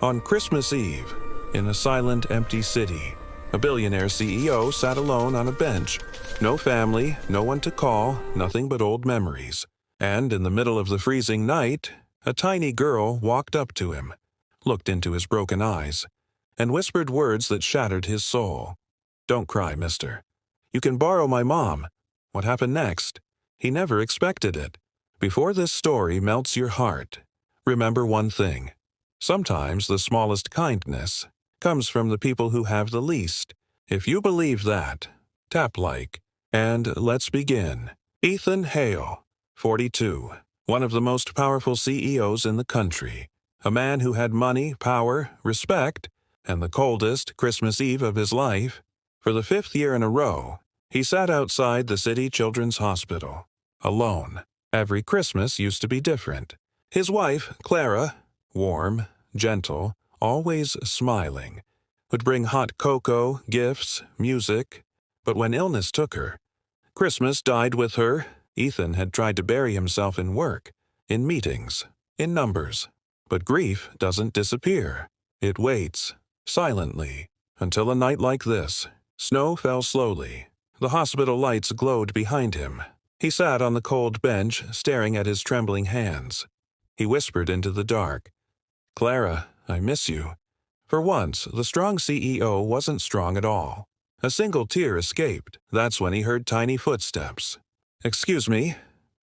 On Christmas Eve, in a silent, empty city, a billionaire CEO sat alone on a bench. No family, no one to call, nothing but old memories. And in the middle of the freezing night, a tiny girl walked up to him, looked into his broken eyes, and whispered words that shattered his soul. "Don't cry, mister. You can borrow my mom." What happened next? He never expected it. Before this story melts your heart, remember one thing. Sometimes the smallest kindness comes from the people who have the least. If you believe that, tap like. And let's begin. Ethan Hale, 42, one of the most powerful CEOs in the country. A man who had money, power, respect, and the coldest Christmas Eve of his life. For the 5th year in a row, he sat outside the city children's hospital, alone. Every Christmas used to be different. His wife, Clara, warm, gentle, always smiling, would bring hot cocoa, gifts, music. But when illness took her, Christmas died with her. Ethan had tried to bury himself in work, in meetings, in numbers. But grief doesn't disappear. It waits, silently, until a night like this. Snow fell slowly. The hospital lights glowed behind him. He sat on the cold bench, staring at his trembling hands. He whispered into the dark, "Clara, I miss you." For once, the strong CEO wasn't strong at all. A single tear escaped. That's when he heard tiny footsteps. "Excuse me."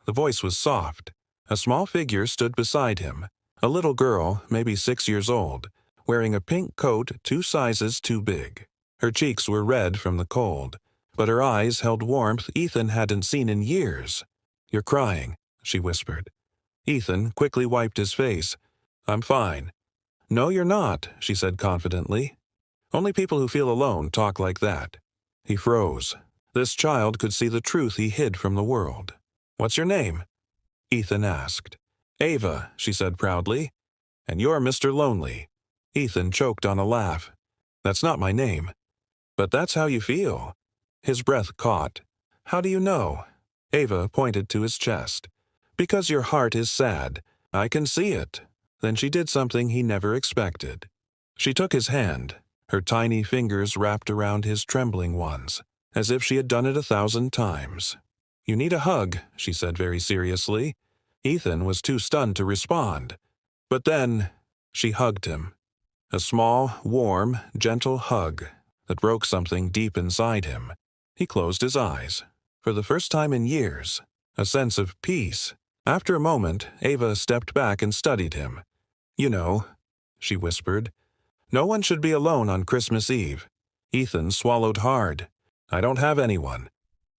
The voice was soft. A small figure stood beside him. A little girl, maybe 6 years old, wearing a pink coat 2 sizes too big. Her cheeks were red from the cold, but her eyes held warmth Ethan hadn't seen in years. "You're crying," she whispered. Ethan quickly wiped his face. "I'm fine." "No, you're not," she said confidently. Only people who feel alone talk like that. He froze. This child could see the truth he hid from the world. "What's your name?" Ethan asked. "Ava," she said proudly. "And you're Mr. Lonely." Ethan choked on a laugh. "That's not my name." "But that's how you feel." His breath caught. "How do you know?" Ava pointed to his chest. "Because your heart is sad. I can see it." Then she did something he never expected. She took his hand, her tiny fingers wrapped around his trembling ones, as if she had done it 1,000 times. "You need a hug," she said very seriously. Ethan was too stunned to respond. But then she hugged him. A small, warm, gentle hug that broke something deep inside him. He closed his eyes. For the first time in years, a sense of peace. After a moment, Ava stepped back and studied him. "You know," she whispered, "no one should be alone on Christmas Eve." Ethan swallowed hard. "I don't have anyone."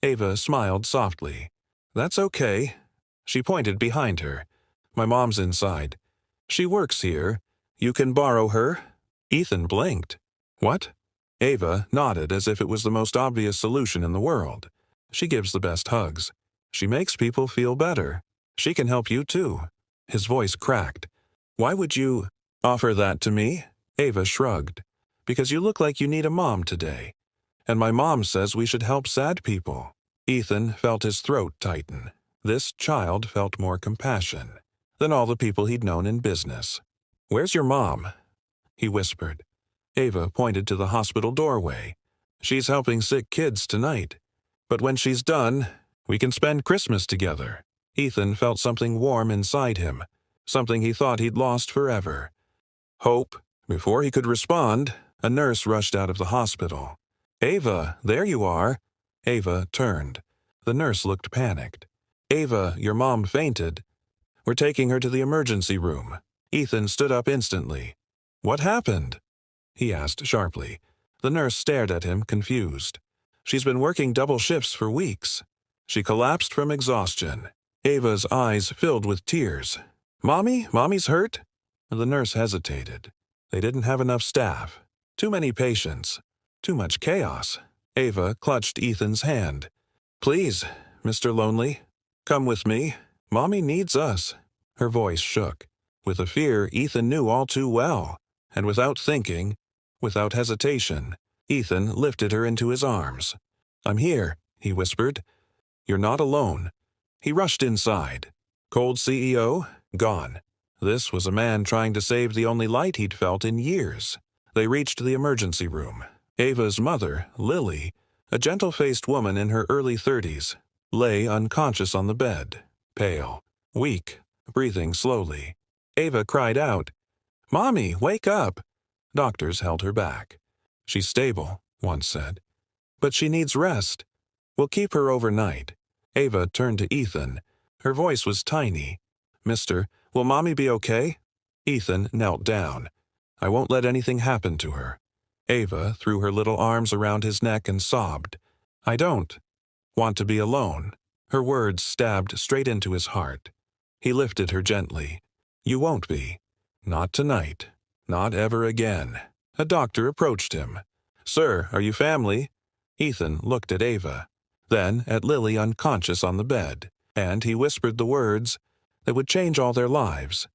Ava smiled softly. "That's okay." She pointed behind her. "My mom's inside. She works here. You can borrow her." Ethan blinked. "What?" Ava nodded as if it was the most obvious solution in the world. "She gives the best hugs. She makes people feel better. She can help you too." His voice cracked. "Why would you offer that to me?" Ava shrugged. "Because you look like you need a mom today. And my mom says we should help sad people." Ethan felt his throat tighten. This child felt more compassion than all the people he'd known in business. "Where's your mom?" he whispered. Ava pointed to the hospital doorway. "She's helping sick kids tonight. But when she's done, we can spend Christmas together." Ethan felt something warm inside him, something he thought he'd lost forever. Hope. Before he could respond, a nurse rushed out of the hospital. "Ava, there you are." Ava turned. The nurse looked panicked. "Ava, your mom fainted. We're taking her to the emergency room." Ethan stood up instantly. "What happened?" he asked sharply. The nurse stared at him, confused. "She's been working double shifts for weeks. She collapsed from exhaustion." Ava's eyes filled with tears. "Mommy? Mommy's hurt?" The nurse hesitated. They didn't have enough staff. Too many patients. Too much chaos. Ava clutched Ethan's hand. "Please, Mr. Lonely, come with me. Mommy needs us." Her voice shook, with a fear Ethan knew all too well. And without thinking, without hesitation, Ethan lifted her into his arms. "I'm here," he whispered. "You're not alone." He rushed inside. Cold CEO? Gone. This was a man trying to save the only light he'd felt in years. They reached the emergency room. Ava's mother, Lily, a gentle-faced woman in her early 30s, lay unconscious on the bed, pale, weak, breathing slowly. Ava cried out, "Mommy, wake up!" Doctors held her back. "She's stable," one said, "but she needs rest. We'll keep her overnight." Ava turned to Ethan. Her voice was tiny. "Mister, will Mommy be okay?" Ethan knelt down. "I won't let anything happen to her." Ava threw her little arms around his neck and sobbed. "I don't want to be alone." Her words stabbed straight into his heart. He lifted her gently. "You won't be. Not tonight. Not ever again." A doctor approached him. "Sir, are you family?" Ethan looked at Ava, then at Lily unconscious on the bed, and he whispered the words that would change all their lives.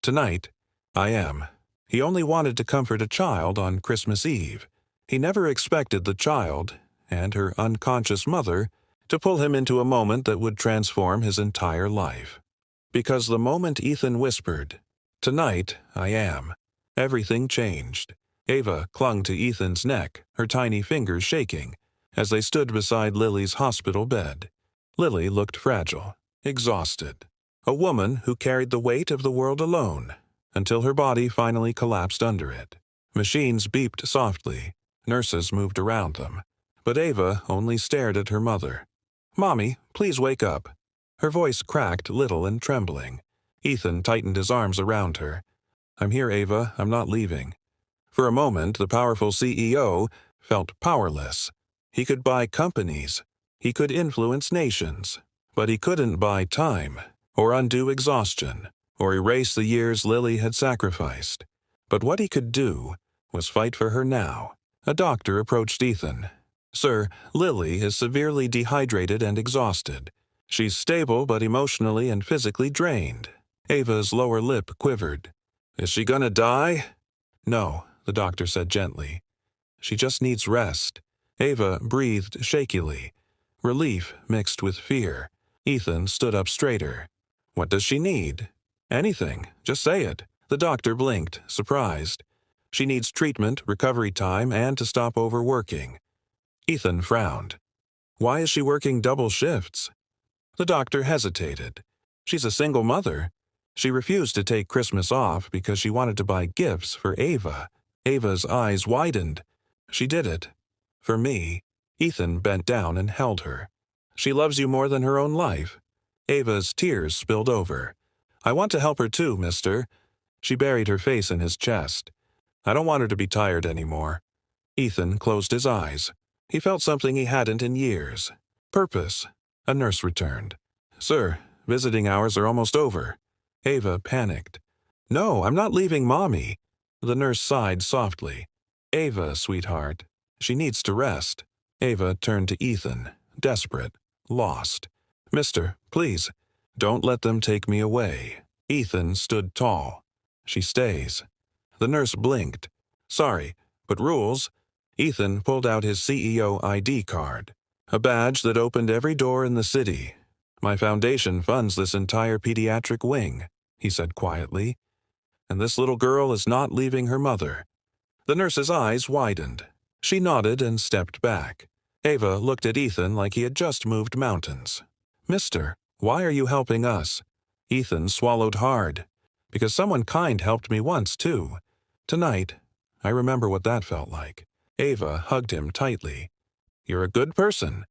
"Tonight, I am." He only wanted to comfort a child on Christmas Eve. He never expected the child, and her unconscious mother, to pull him into a moment that would transform his entire life. Because the moment Ethan whispered, "Tonight, I am," everything changed. Ava clung to Ethan's neck, her tiny fingers shaking, as they stood beside Lily's hospital bed. Lily looked fragile, exhausted. A woman who carried the weight of the world alone, until her body finally collapsed under it. Machines beeped softly. Nurses moved around them. But Ava only stared at her mother. "Mommy, please wake up." Her voice cracked little and trembling. Ethan tightened his arms around her. "I'm here, Ava. I'm not leaving." For a moment, the powerful CEO felt powerless. He could buy companies. He could influence nations. But he couldn't buy time, or undo exhaustion, or erase the years Lily had sacrificed. But what he could do was fight for her now. A doctor approached Ethan. "Sir, Lily is severely dehydrated and exhausted. She's stable but emotionally and physically drained." Ava's lower lip quivered. "Is she gonna die?" "No," the doctor said gently. "She just needs rest." Ava breathed shakily, relief mixed with fear. Ethan stood up straighter. "What does she need?" "Anything. Just say it." The doctor blinked, surprised. "She needs treatment, recovery time, and to stop overworking." Ethan frowned. "Why is she working double shifts?" The doctor hesitated. "She's a single mother. She refused to take Christmas off because she wanted to buy gifts for Ava." Ava's eyes widened. "She did it. For me." Ethan bent down and held her. "She loves you more than her own life." Ava's tears spilled over. "I want to help her too, mister." She buried her face in his chest. "I don't want her to be tired anymore." Ethan closed his eyes. He felt something he hadn't in years. Purpose. A nurse returned. "Sir, visiting hours are almost over." Ava panicked. "No, I'm not leaving Mommy." The nurse sighed softly. "Ava, sweetheart. She needs to rest." Ava turned to Ethan, desperate, lost. "Mister, please, don't let them take me away." Ethan stood tall. "She stays." The nurse blinked. "Sorry, but rules." Ethan pulled out his CEO ID card, a badge that opened every door in the city. "My foundation funds this entire pediatric wing," he said quietly. "And this little girl is not leaving her mother." The nurse's eyes widened. She nodded and stepped back. Ava looked at Ethan like he had just moved mountains. "Mister, why are you helping us?" Ethan swallowed hard. "Because someone kind helped me once, too. Tonight, I remember what that felt like." Ava hugged him tightly. "You're a good person."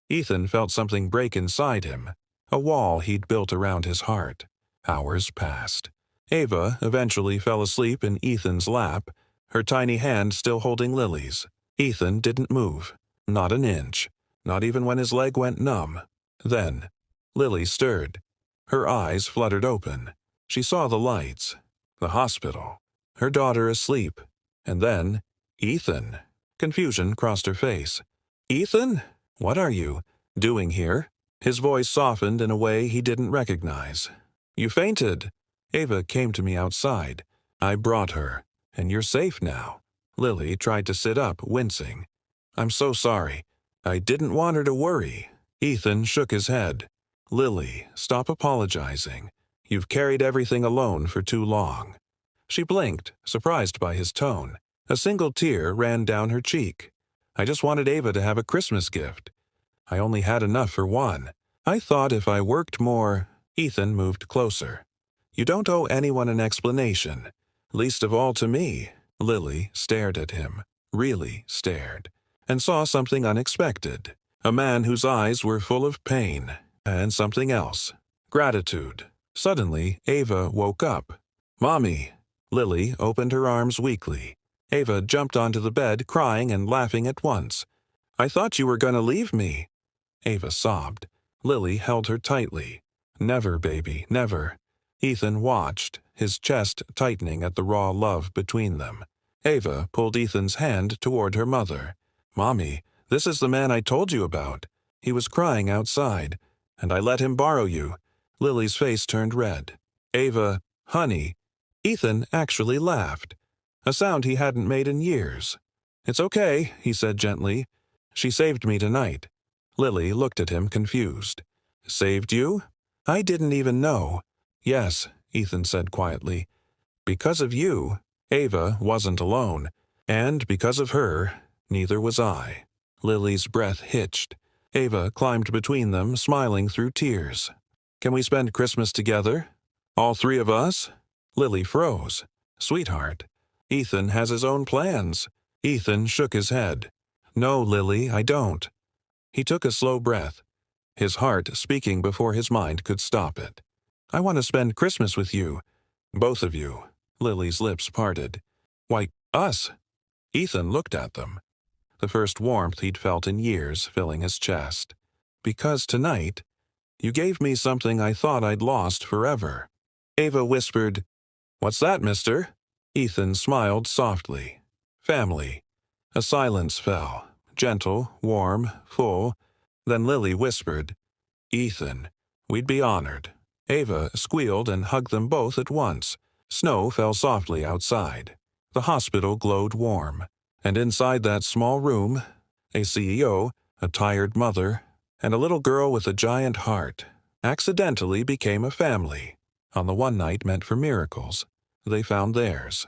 Ethan felt something break inside him, a wall he'd built around his heart. Hours passed. Ava eventually fell asleep in Ethan's lap, her tiny hand still holding Lily's. Ethan didn't move, not an inch, not even when his leg went numb. Then, Lily stirred. Her eyes fluttered open. She saw the lights, the hospital, her daughter asleep, and then, Ethan. Confusion crossed her face. "Ethan? What are you doing here?" His voice softened in a way he didn't recognize. "You fainted." "Ava came to me outside. I brought her, and you're safe now." Lily tried to sit up, wincing. "I'm so sorry. I didn't want her to worry." Ethan shook his head. "Lily, stop apologizing. You've carried everything alone for too long." She blinked, surprised by his tone. A single tear ran down her cheek. "I just wanted Ava to have a Christmas gift. I only had enough for one. I thought if I worked more—" Ethan moved closer. "You don't owe anyone an explanation, least of all to me." Lily stared at him, really stared, and saw something unexpected. A man whose eyes were full of pain, and something else. Gratitude. Suddenly, Ava woke up. "Mommy!" Lily opened her arms weakly. Ava jumped onto the bed, crying and laughing at once. "I thought you were going to leave me." Ava sobbed. Lily held her tightly. "Never, baby, never." Ethan watched, his chest tightening at the raw love between them. Ava pulled Ethan's hand toward her mother. "Mommy, this is the man I told you about. He was crying outside, and I let him borrow you." Lily's face turned red. "Ava, honey." Ethan actually laughed, a sound he hadn't made in years. "It's okay," he said gently. "She saved me tonight." Lily looked at him confused. "Saved you? I didn't even know." "Yes," Ethan said quietly. "Because of you, Ava wasn't alone. And because of her, neither was I." Lily's breath hitched. Ava climbed between them, smiling through tears. "Can we spend Christmas together? All three of us?" Lily froze. "Sweetheart, Ethan has his own plans." Ethan shook his head. "No, Lily, I don't." He took a slow breath, his heart speaking before his mind could stop it. "I want to spend Christmas with you. Both of you." Lily's lips parted. "Why, us?" Ethan looked at them, the first warmth he'd felt in years filling his chest. "Because tonight, you gave me something I thought I'd lost forever." Ava whispered, "What's that, mister?" Ethan smiled softly. "Family." A silence fell, gentle, warm, full. Then Lily whispered, "Ethan, we'd be honored." Ava squealed and hugged them both at once. Snow fell softly outside. The hospital glowed warm. And inside that small room, a CEO, a tired mother, and a little girl with a giant heart accidentally became a family. On the one night meant for miracles, they found theirs.